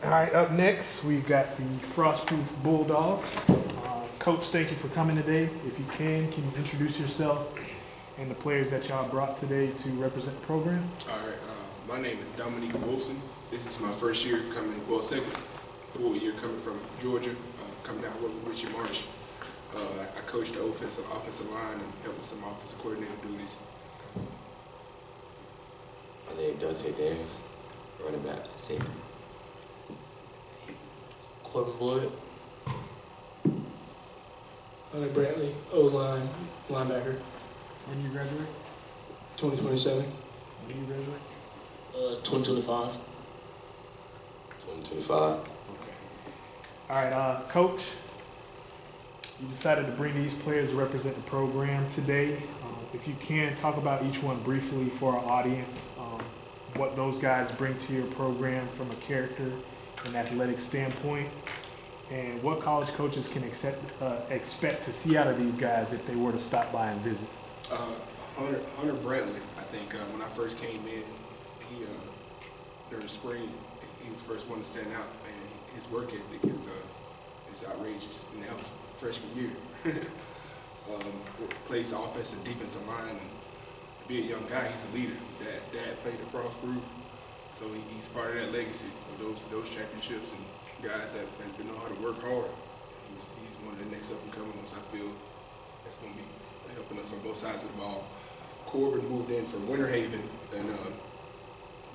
All right, up next, we've got the Frostproof Bulldogs. Coach, thank you for coming today. If you can you introduce yourself and the players that y'all brought today to represent the program? All right, my name is Dominique Wilson. This is my first year coming, well, second full year coming from Georgia, coming down working with Richie Marsh. I coach the offensive line and help with some offensive coordinator duties. My name is Dante Daniels, running back, safety. Corbin Boyd. Hunter Brantley, O-line, linebacker, When you graduate? 2027. When you graduate? 2025. 2025. Okay. All right, Coach, you decided to bring these players to represent the program today. If you can, talk about each one briefly for our audience, what those guys bring to your program from a character and athletic standpoint, and what college coaches can expect to see out of these guys if they were to stop by and visit. Hunter Brantley, I think when I first came in, he during the spring, he was the first one to stand out, and his work ethic is outrageous. And that was freshman year. Plays offensive, defensive line, and to be a young guy, he's a leader. Dad played at Frostproof, so he's part of that legacy of those championships and guys that know how to work hard. He's one of the next up and coming ones. I feel that's going to be helping us on both sides of the ball. Corbin moved in from Winter Haven, and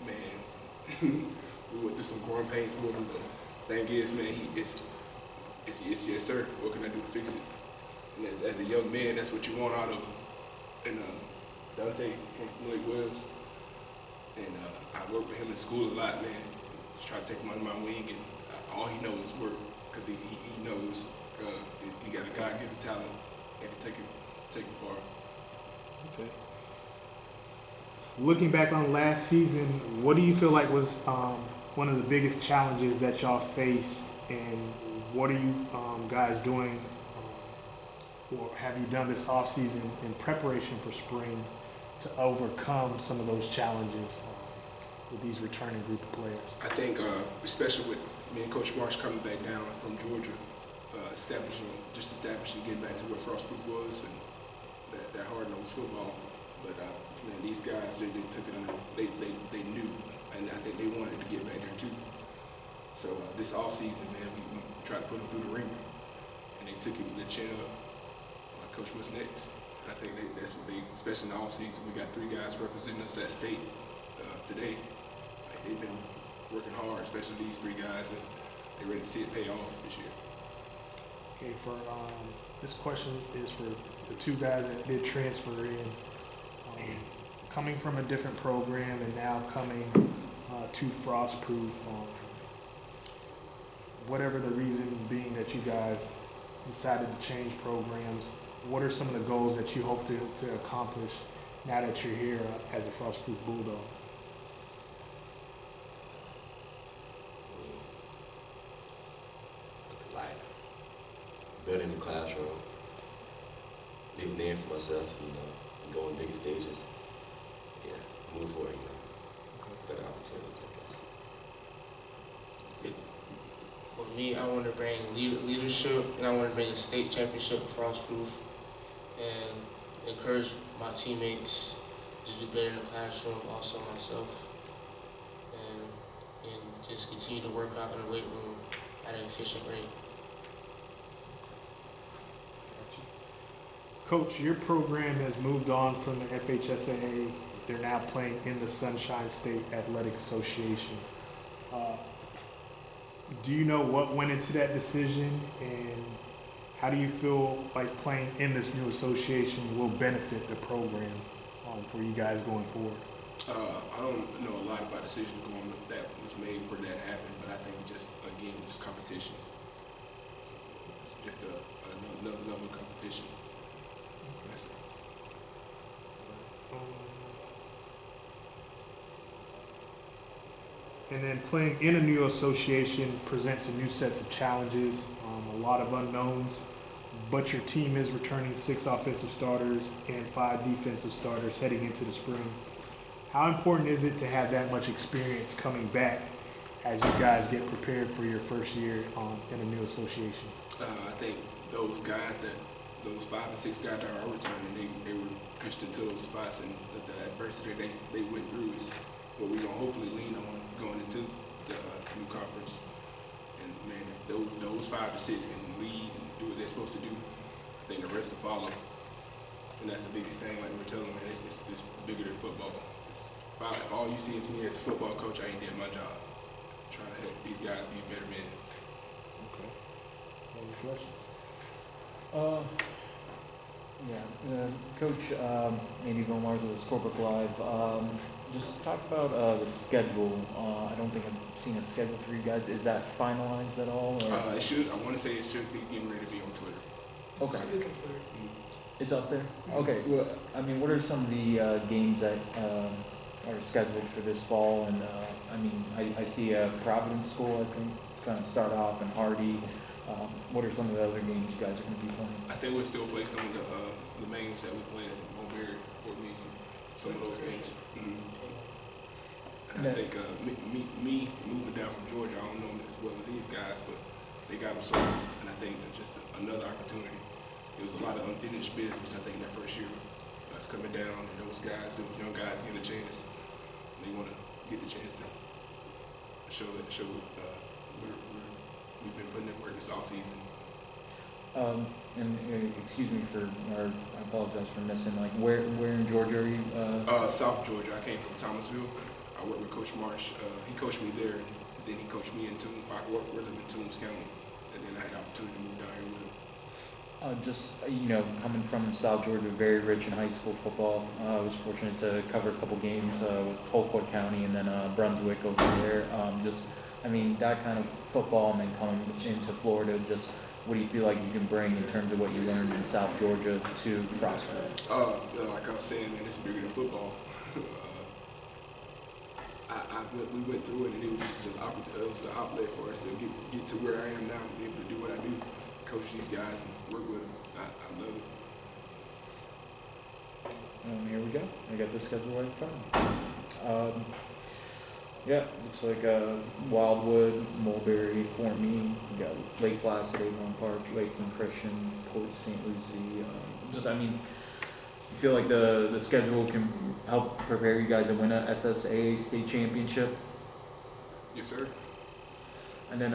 man, we went through some growing pains with him. But thing is, man, it's yes sir. What can I do to fix it? And as a young man, that's what you want out of him. And Dante came from Lake Wells, and I worked with him in school a lot, man. Just try to take him under my wing, and all he knows is work, because he knows he got a God-given talent that can take him far. Okay. Looking back on last season, what do you feel like was one of the biggest challenges that y'all faced, and what are you guys doing, or have you done this off season in preparation for spring to overcome some of those challenges with these returning group of players? I think, especially with me and Coach Marsh coming back down from Georgia, establishing, getting back to where Frostproof was, and that hard-nosed football. But man, these guys, they took it under. They knew, and I think they wanted to get back there too. So this off season, man, we tried to put them through the ringer, and they took it with their chin up. Coach, what's next? And I think that's what they, especially in the off season, we got 3 guys representing us at state today. They've been working hard, especially these 3 guys, and they're ready to see it pay off this year. Okay, for this question is for the 2 guys that did transfer in, coming from a different program and now coming to Frostproof. Whatever the reason being that you guys decided to change programs, what are some of the goals that you hope to accomplish now that you're here as a Frostproof Bulldog? Like building the classroom, leaving the name for myself, going bigger stages. Yeah, move forward, better opportunities, I guess. For me, I want to bring leadership, and I want to bring a state championship for Frostproof, and encourage my teammates to do better in the classroom, also myself, and just continue to work out in the weight room at an efficient rate. Coach, your program has moved on from the FHSAA. They're now playing in the Sunshine State Athletic Association. Do you know what went into that decision, and how do you feel like playing in this new association will benefit the program for you guys going forward? I don't know a lot about the decision that was made for that to happen, but I think just competition. It's just another level of competition. That's it. And then playing in a new association presents a new sets of challenges, a lot of unknowns, but your team is returning 6 offensive starters and 5 defensive starters heading into the spring. How important is it to have that much experience coming back as you guys get prepared for your first year in a new association? I think those 5 and 6 guys that are returning, they were pushed into those spots, and the adversity they went through is what we're gonna hopefully lean on going into the new conference. And man, if those 5 to 6 can lead and do what they're supposed to do, I think the rest will follow. And that's the biggest thing. Like we're telling them, man, it's bigger than football. If all you see is me as a football coach, I ain't did my job. I'm trying to help these guys be better men. Okay. Any questions? Coach Andy Vilmar with Scorebook Live. Just talk about the schedule. I don't think I've seen a schedule for you guys. Is that finalized at all? Or? It should. I want to say it should be getting ready to be on Twitter. Okay. It's up there? Okay. Well, I mean, what are some of the games that are scheduled for this fall? And I mean, I see Providence School, I think, kind of start off, and Hardy. What are some of the other games you guys are going to be playing? I think we'll still play some of the main games that we play at Mulberry, Fort Meade, some of those games. Mm-hmm. And I think me moving down from Georgia, I don't know as well as these guys, but they got them sold. And I think that just another opportunity. It was a lot of unfinished business, I think, that first year. Us coming down, and those young guys getting a chance. They want to get the chance to show we've been putting in work this all season. Excuse me or I apologize for missing. Like, where in Georgia are you? South Georgia. I came from Thomasville. I worked with Coach Marsh. He coached me there, and then he coached me in Toombs. I worked with him in Toombs County, and then I had the opportunity to move down here with him. Coming from South Georgia, very rich in high school football. I was fortunate to cover a couple games with Colquitt County and then Brunswick over there. That kind of football, and then coming into Florida, just what do you feel like you can bring in terms of what you learned in South Georgia to Frostproof? Like I was saying, man, it's bigger than football. We went through it, and it was just an outlet for us to get to where I am now, and be able to do what I do. Coach these guys and work with them. I love it. Here we go. I got the schedule right in front of me. Looks like Wildwood, Mulberry, Fort Meade. We got Lake Placid, Avon Park, Lakeland Christian, Port St. Lucie. You feel like the schedule can help prepare you guys to win a SSA state championship? Yes, sir. And then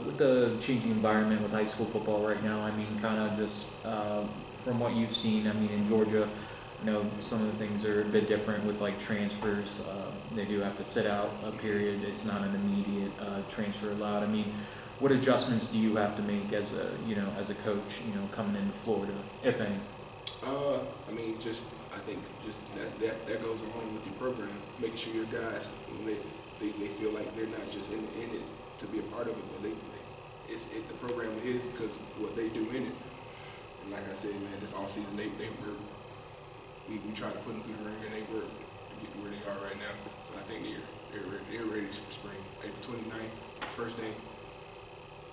with the changing environment with high school football right now, from what you've seen, in Georgia, some of the things are a bit different with like transfers. They do have to sit out a period. It's not an immediate transfer allowed. What adjustments do you have to make as a coach, coming into Florida, if any? I think that goes along with your program, making sure your guys, they feel like they're not just in it to be a part of it, but the program is because what they do in it. And like I said, man, this all season they work. We try to put them through the ring, and they work to get to where they are right now. So I think they're ready for spring. April 29th, first day.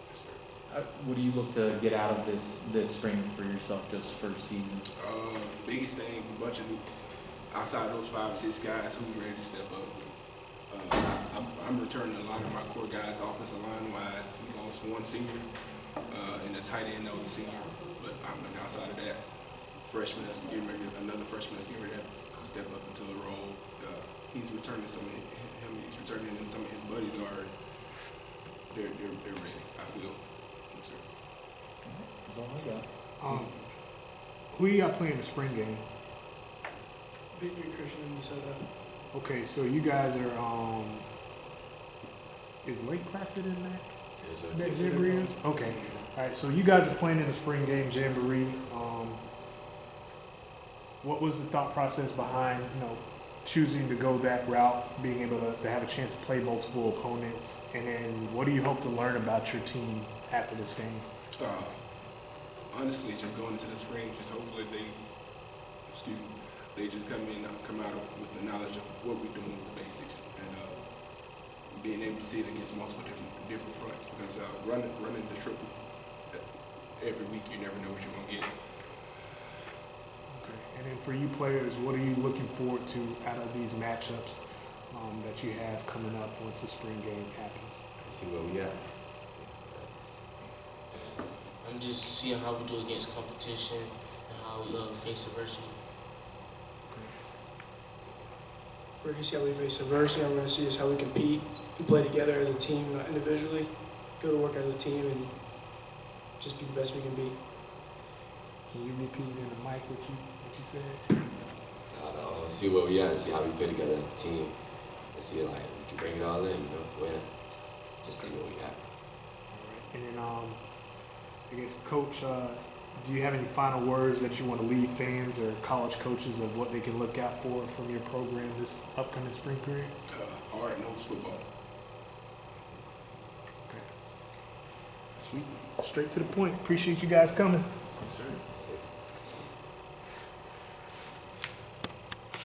Yes, sir. What do you look to get out of this spring for yourself, just first season? Biggest thing, a bunch of new, outside of those 5 or 6 guys who's ready to step up. I'm returning a lot of my core guys, offensive line wise. We lost one senior, and a tight end that was a senior. But outside of that, another freshman that's getting ready to have to step up into the role. He's returning he's returning, and some of his buddies are. They're ready, I feel. Yes, sir. That's all I got. Who you got playing the spring game? Big Christian in Minnesota. Okay, so you guys are is Lake Placid in that? Yes, sir. That Jamboree is? Okay. All right, so you guys are playing in the spring game Jamboree. What was the thought process behind, choosing to go that route, being able to have a chance to play multiple opponents, and then what do you hope to learn about your team after this game? Honestly, just going into the spring, just hopefully they just come out with the knowledge of what we're doing with the basics, and being able to see it against multiple different fronts, because running the triple every week, you never know what you're gonna get. Okay. And then for you players, what are you looking forward to out of these matchups? that you have coming up once the spring game happens? See where we at. I'm just seeing how we do against competition and how we face adversity. We're going to see how we face adversity. I'm going to see is how we compete and play together as a team, not individually. Go to work as a team and just be the best we can be. Can you repeat in the mic what you said? See where we at, see how we play together as a team, and see like we can bring it all in, you know, win. Just see where we at. And then, I guess, Coach, do you have any final words that you want to leave fans or college coaches of what they can look out for from your program this upcoming spring period? Hard-nosed football. Sweet. Straight to the point. Appreciate you guys coming. Yes, sir.